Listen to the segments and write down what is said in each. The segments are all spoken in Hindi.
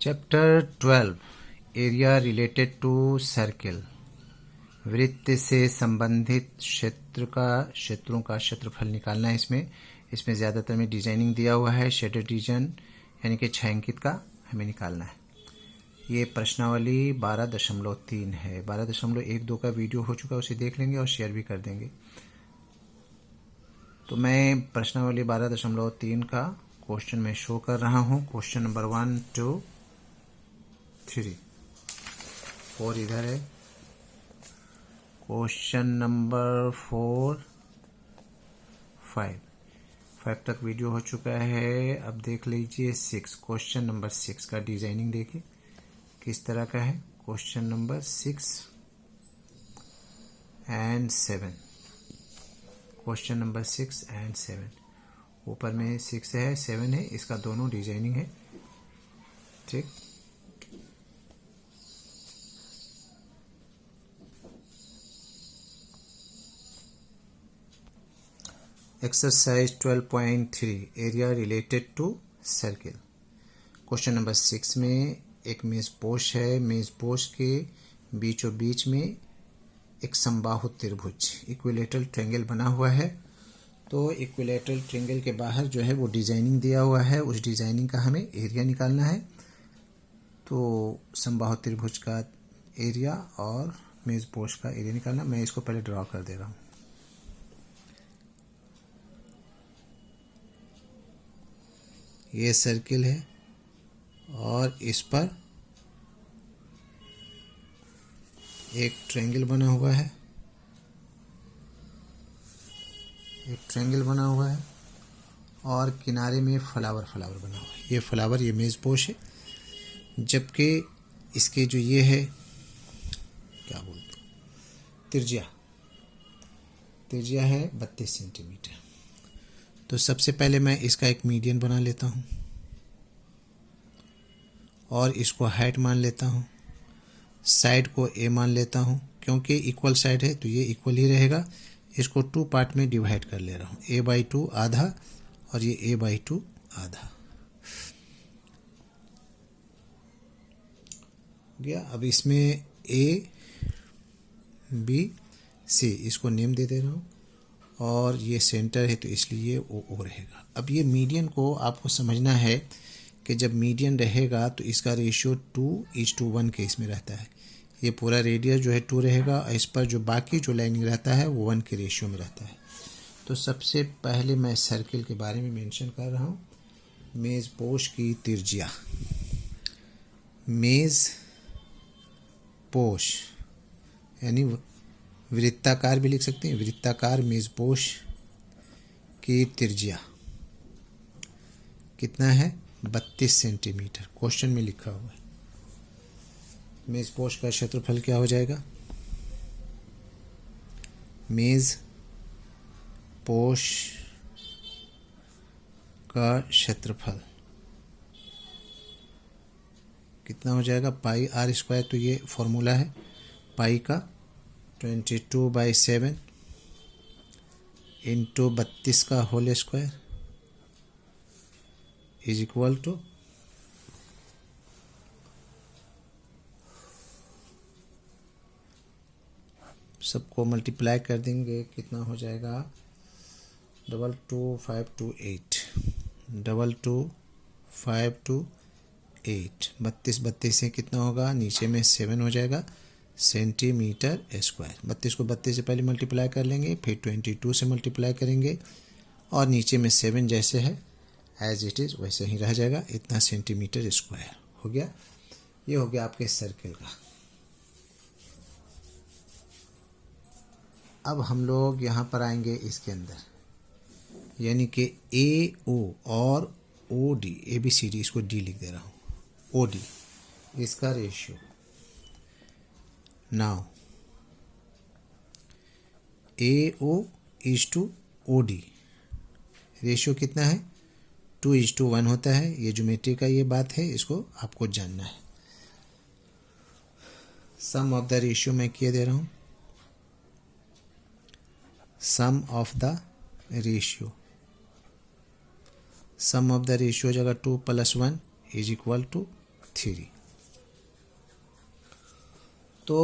Chapter 12 area related to circle. वृत्त से संबंधित क्षेत्रों का क्षेत्रफल निकालना है। इसमें ज़्यादातर में डिजाइनिंग दिया हुआ है। शेडेड रीजन यानी कि छायांकित का हमें निकालना है। ये प्रश्नावली 12.3 है। 12.12 का वीडियो हो चुका है, उसे देख लेंगे और शेयर भी कर देंगे। तो मैं प्रश्नावली 12.3 का क्वेश्चन में शो कर रहा हूँ। क्वेश्चन नंबर 1, 2, 3, 4 इधर है। क्वेश्चन नंबर 4, 5 तक वीडियो हो चुका है। अब देख लीजिए 6, क्वेश्चन नंबर 6 का डिजाइनिंग देखिए किस तरह का है। Question number 6 and 7, question number 6 and 7, ऊपर में 6 है 7 है, इसका दोनों डिजाइनिंग है। ठीक, exercise 12.3 area related to circle. Question number 6 में एक मेज पोश है। मेज पोश के बीचों बीच में एक समबाहु त्रिभुज इक्विलेटरल ट्रायंगल बना हुआ है। तो इक्विलेटरल ट्रायंगल के बाहर जो है वो डिजाइनिंग दिया हुआ है। उस डिजाइनिंग का हमें एरिया निकालना है। तो समबाहु त्रिभुज का एरिया और मेज पोश का एरिया निकालना। मैं इसको पहले ड्रॉ कर दे रहा हूँ। ये सर्किल है और इस पर एक ट्रायंगल बना हुआ है। और किनारे में फ्लावर बना हुआ है। ये फ्लावर, ये मेज पोश है। जबकि इसके जो ये है क्या बोलते हैं, त्रिज्या है 32 सेंटीमीटर। तो सबसे पहले मैं इसका एक मीडियन बना लेता हूँ और इसको हाइट मान लेता हूँ। साइड को ए मान लेता हूँ, क्योंकि इक्वल साइड है तो ये इक्वल ही रहेगा। इसको 2 पार्ट में डिवाइड कर ले रहा हूँ। a/2 आधा और ये a/2 आधा हो गया। अब इसमें a, b, c इसको नेम दे रहा हूँ और ये सेंटर है तो इसलिए ओ रहेगा। अब ये मीडियन को आपको समझना है कि जब मीडियन रहेगा तो इसका रेशियो 2:1 के इसमें रहता है। ये पूरा रेडियस जो है 2 रहेगा और इस पर जो बाकी जो लाइनिंग रहता है वो 1 के रेशियो में रहता है। तो सबसे पहले मैं सर्किल के बारे में मेंशन कर रहा हूँ। मेज पोश की त्रिज्या, मेज पोश यानी वृत्ताकार भी लिख सकते हैं। वृत्ताकार मेज पोश की त्रिज्या कितना है? 32 सेंटीमीटर। क्वेश्चन में लिखा हुआ है। मेज पोश का क्षेत्रफल क्या हो जाएगा? मेज पोश का क्षेत्रफल कितना हो जाएगा? πr²। तो ये फॉर्मूला है पाई का 22/7 इंटू 32 का whole square is equal to सबको मल्टीप्लाई कर देंगे, कितना हो जाएगा? 22528 22528 32 से कितना होगा? नीचे में 7 हो जाएगा सेंटीमीटर स्क्वायर। 32 को 32 से पहले मल्टीप्लाई कर लेंगे, फिर 22 से मल्टीप्लाई करेंगे और नीचे में 7 जैसे है एज इट इज़ वैसे ही रह जाएगा। इतना सेंटीमीटर स्क्वायर हो गया। ये हो गया आपके सर्किल का। अब हम लोग यहाँ पर आएंगे इसके अंदर, यानी कि AO और OD, ABCD इसको D लिख दे रहा हूँ। OD इसका ratio. Now AO is to OD ratio कितना है? 2:1 होता है। ये ज्योमेट्री का ये बात है, इसको आपको जानना है। सम ऑफ द रेशियो मैं किए दे रहा हूँ। सम ऑफ द रेशियो हो जाएगा 2 + 1 इज इक्वल टू 3। तो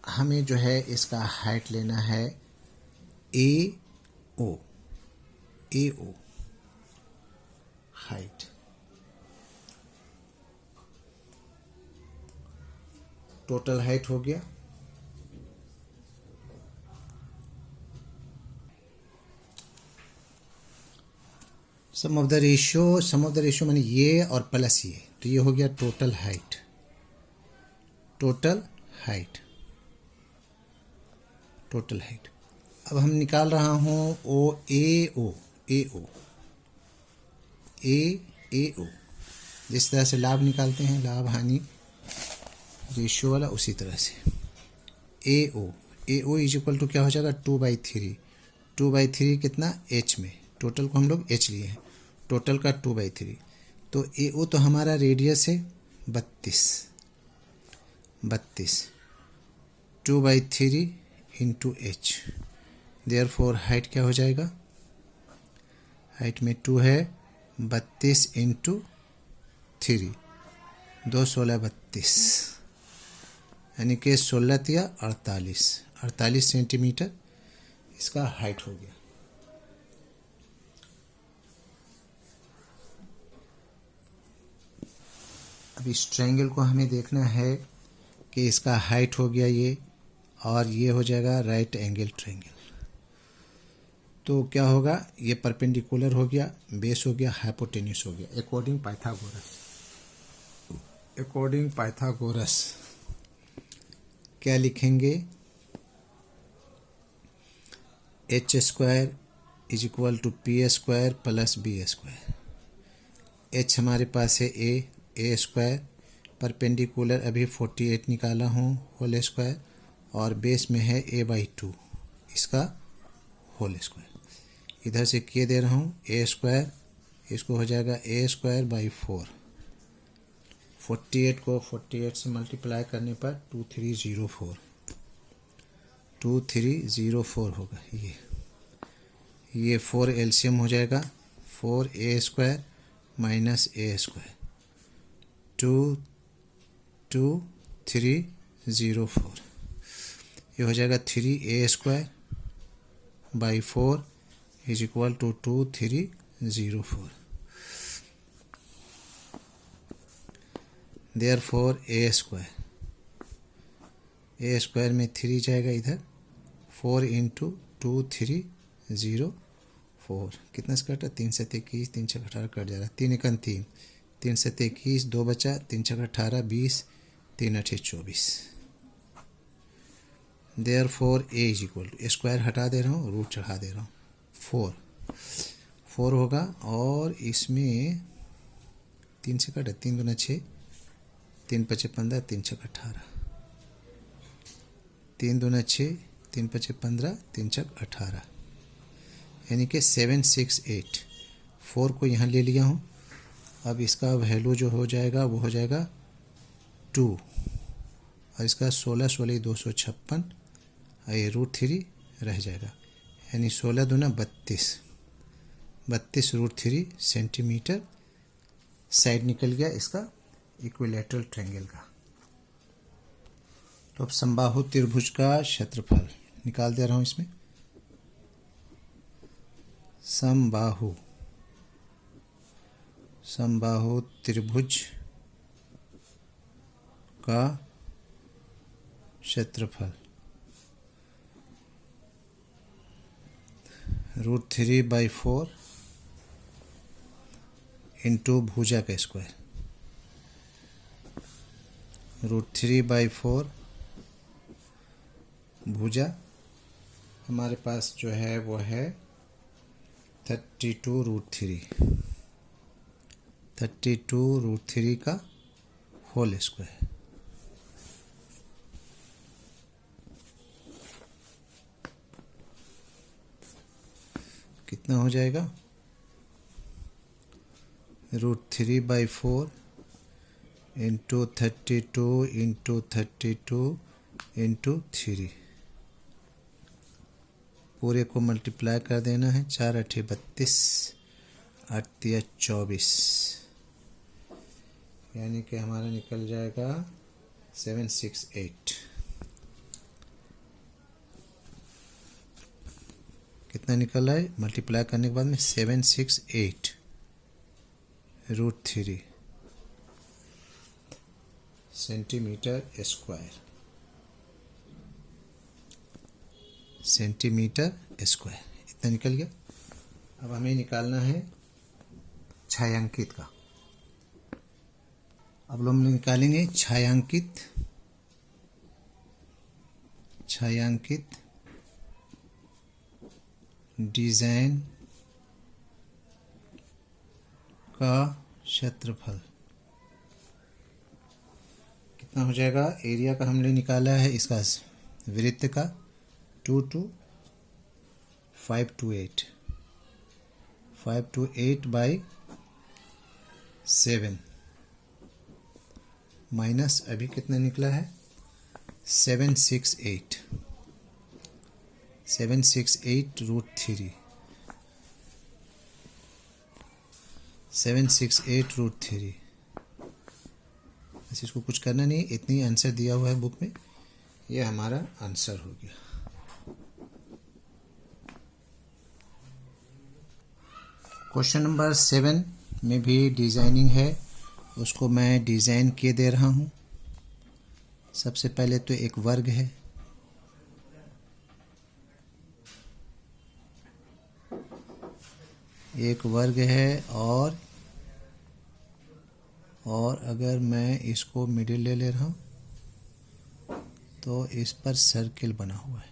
हमें जो है इसका हाइट लेना है AO हाइट। टोटल हाइट हो गया। सम ऑफ द रेशियो माने ये और प्लस ये, तो ये हो गया टोटल हाइट। अब हम निकाल रहा हूँ AO जिस तरह से लाभ निकालते हैं, लाभ हानि रेशियो वाला, उसी तरह से AO इज इक्वल टू क्या हो जाएगा 2/3। 2/3 कितना H में, टोटल को हम लोग H लिए हैं, टोटल का 2/3। तो AO तो हमारा रेडियस है 32 2/3 इंटू H। देयरफॉर हाइट क्या हो जाएगा, हाइट में 2 है, 32 इंटू 3, 2 16 32, यानी कि 16 तिया 48 सेंटीमीटर इसका हाइट हो गया। अब इस ट्रायंगल को हमें देखना है कि इसका हाइट हो गया ये, और ये हो जाएगा राइट एंगल ट्रायंगल। तो क्या होगा, ये परपेंडिकुलर हो गया, बेस हो गया, हाइपोटेन्यूस हो गया अकॉर्डिंग पाइथागोरस। क्या लिखेंगे, H² is equal to P² plus B²। H हमारे पास है A² परपेंडिकुलर अभी 48 निकाला हूँ होल स्क्वायर, और बेस में है A/2 इसका होल स्क्वायर। इधर से क्या दे रहा हूँ A², इसको हो जाएगा A²/4। 48 को 48 से मल्टीप्लाई करने पर 2304 होगा। ये 4 एलसीएम हो जाएगा, 4A² माइनस A², 2304। ये हो जाएगा 3A²/4 is equal to 2304। Therefore A² में 3 जाएगा इधर, 4 इंटू 2304 कितना से कटा, 3 से 21, 3 से 18 कट जा रहा है, 3 एकन 3, 3 से 21 2 बचा, 3 से 18 20, 3 8 24। Therefore A is equal to, square हटा दे रहा हूँ, रूट चढ़ा दे रहा हूँ, 4 होगा, और इसमें 3 से कटा, 3 दूना 6, 3 पचे 15, 3 छक 18, 3 दूना 6, 3 पचे 15, 3 छक 18, यानी कि 768। 4 को यहाँ ले लिया हूँ। अब इसका वैल्यू जो हो जाएगा वो हो जाएगा 2, और इसका 16 256, और ये √3 रह जाएगा, यानी 16 दूना 32 √3 सेंटीमीटर साइड निकल गया इसका इक्विलैटरल ट्रायंगल का। तो अब समबाहु त्रिभुज का क्षेत्रफल निकाल दे रहा हूँ इसमें। समबाहु त्रिभुज का क्षेत्रफल √3/4 इंटू भुजा का स्क्वायर, √3/4 भुजा हमारे पास जो है वो है 32√3 का होल स्क्वायर। कितना हो जाएगा, √3/4 इंटू 32 इंटू 3, पूरे को मल्टीप्लाई कर देना है, 4 8 32, 8 3 24, यानी कि हमारा निकल जाएगा 768। कितना निकल रहा है मल्टीप्लाई करने के बाद में 768√3 सेंटीमीटर स्क्वायर इतना निकल गया। अब हमें निकालना है छायांकित का। अब हम निकालेंगे छायांकित डिजाइन का क्षेत्रफल कितना हो जाएगा। एरिया का हमने निकाला है इसका वृत्त का 528 बाई 7 माइनस अभी कितना निकला है 768√3 बस इसको कुछ करना नहीं, इतनी आंसर दिया हुआ है बुक में, ये हमारा आंसर हो गया। क्वेश्चन नंबर 7 में भी डिजाइनिंग है, उसको मैं डिजाइन किए दे रहा हूँ। सबसे पहले तो एक वर्ग है, और अगर मैं इसको मिडिल ले रहा हूँ तो इस पर सर्किल बना हुआ है।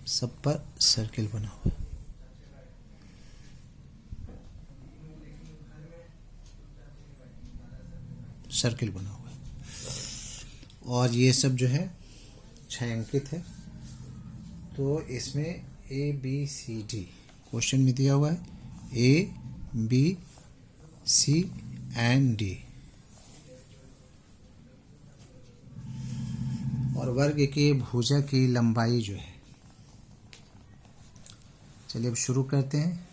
सब पर सर्किल बना हुआ है। सर्किल बना हुआ है और ये सब जो है छायांकित है। तो इसमें ABCD क्वेश्चन में दिया हुआ है ABC and D, और वर्ग के भुजा की लंबाई जो है, चलिए अब शुरू करते हैं।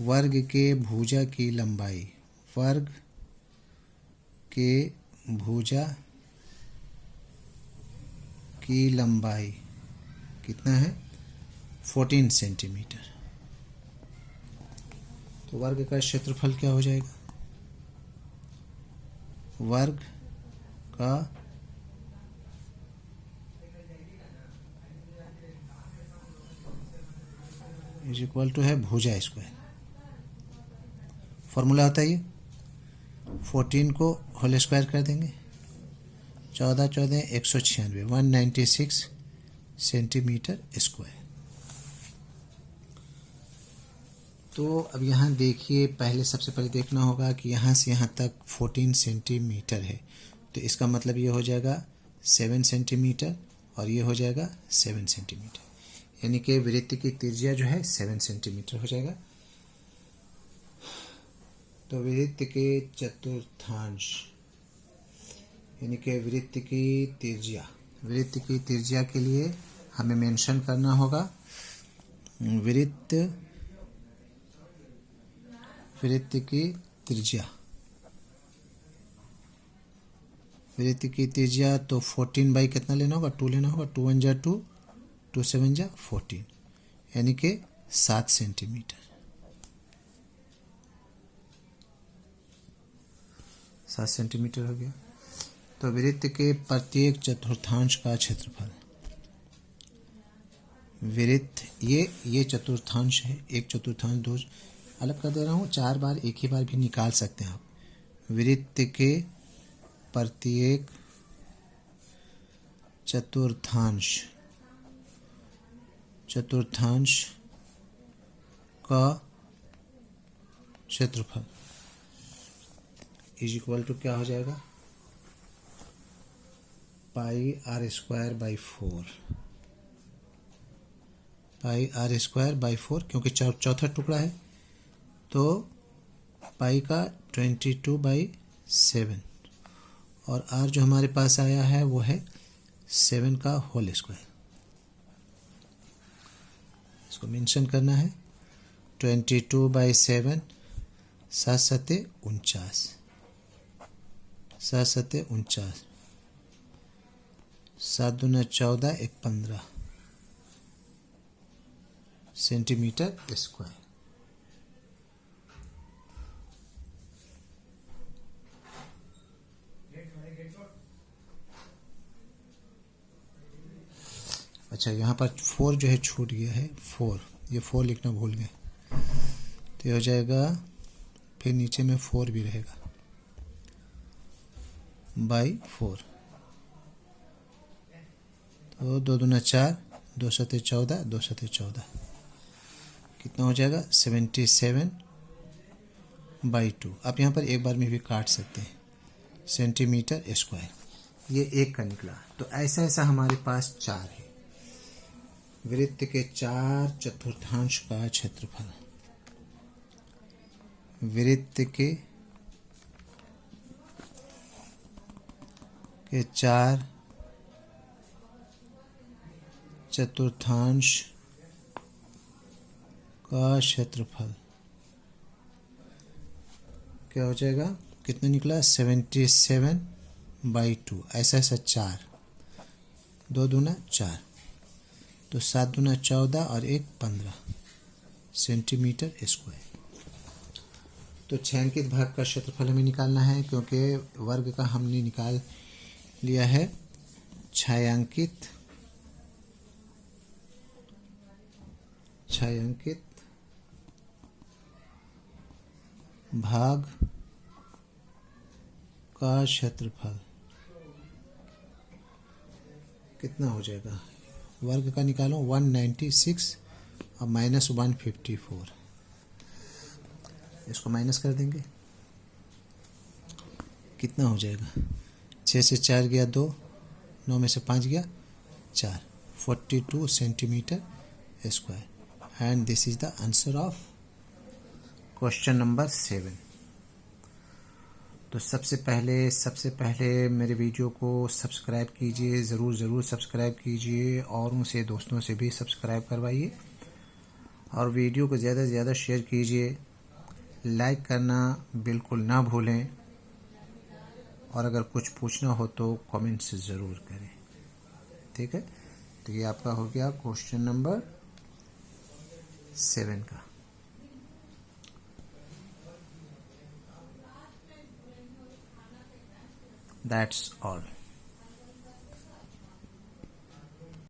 वर्ग के भुजा की लंबाई, वर्ग के भुजा की लंबाई कितना है 14 सेंटीमीटर। तो वर्ग का क्षेत्रफल क्या हो जाएगा, वर्ग का इज इक्वल टू है भुजा स्क्वायर। फॉर्मूला होता है ये, 14 को होल स्क्वायर कर देंगे, 14 196 196 सेंटीमीटर स्क्वायर। तो अब यहाँ देखिए, सबसे पहले देखना होगा कि यहाँ से यहाँ तक 14 सेंटीमीटर है, तो इसका मतलब ये हो जाएगा 7 सेंटीमीटर और ये हो जाएगा 7 सेंटीमीटर, यानी कि वृत्त की त्रिज्या जो है 7 सेंटीमीटर हो जाएगा। तो वृत्त के चतुर्थांश यानी कि वृत्त की त्रिज्या के लिए हमें मेंशन करना होगा वृत्त की त्रिज्या। तो 14 बाई कितना लेना होगा, 2 लेना होगा, 2 1 जा 2, 2 7 जा 14, यानी कि 7 सेंटीमीटर। 7 सेंटीमीटर हो गया। तो वृत्त के प्रत्येक चतुर्थांश का क्षेत्रफल, वृत्त ये चतुर्थांश है, एक चतुर्थांश दो अलग कर दे रहा हूँ, 4 बार एक ही बार भी निकाल सकते हैं आप। वृत्त के प्रत्येक चतुर्थांश का क्षेत्रफल इज इक्वल टू क्या हो जाएगा, पाई आर स्क्वायर बाई 4, क्योंकि चौथा टुकड़ा है तो पाई का 22/7 और r जो हमारे पास आया है वो है 7 का होल स्क्वायर। इसको मेंशन करना है। 22/7 7 सत्ते 49, 7 सत्ते 49, 7 दूना 14, 1 15 सेंटीमीटर स्क्वायर। अच्छा, यहाँ पर 4 जो है छूट गया है, 4, ये 4 लिखना भूल गए, तो ये हो जाएगा, फिर नीचे में 4 भी रहेगा, बाई 4, तो 2 दूना 4, 2 सत्ते 14, 2 सत्ते 14, कितना हो जाएगा 77/2। आप यहाँ पर एक बार में भी काट सकते हैं, सेंटीमीटर स्क्वायर। ये एक का निकला। तो ऐसा ऐसा हमारे पास 4 है। वृत्त के 4 चतुर्थांश का क्षेत्रफल, वृत्त के 4 चतुर्थांश का क्षेत्रफल क्या हो जाएगा, कितना निकला 77/2। ऐसा ऐसा 4, 2 दूना 4, तो 7 दूना 14 और 1 15 सेंटीमीटर स्क्वायर। तो छायांकित भाग का क्षेत्रफल हमें निकालना है, क्योंकि वर्ग का हमने निकाल लिया है। छायांकित भाग का क्षेत्रफल कितना हो जाएगा, वर्ग का निकालो 196 और माइनस 154, इसको माइनस कर देंगे, कितना हो जाएगा, 6 से 4 गया 2, 9 में से 5 गया 4, 42 centimetre square. And this is the answer of question number 7। तो सबसे पहले मेरे वीडियो को सब्सक्राइब कीजिए, ज़रूर सब्सक्राइब कीजिए, और उनसे दोस्तों से भी सब्सक्राइब करवाइए, और वीडियो को ज़्यादा से ज़्यादा शेयर कीजिए। लाइक करना बिल्कुल ना भूलें, और अगर कुछ पूछना हो तो कमेंट्स ज़रूर करें, ठीक है। तो ये आपका हो गया क्वेश्चन नंबर 7 का। That's all.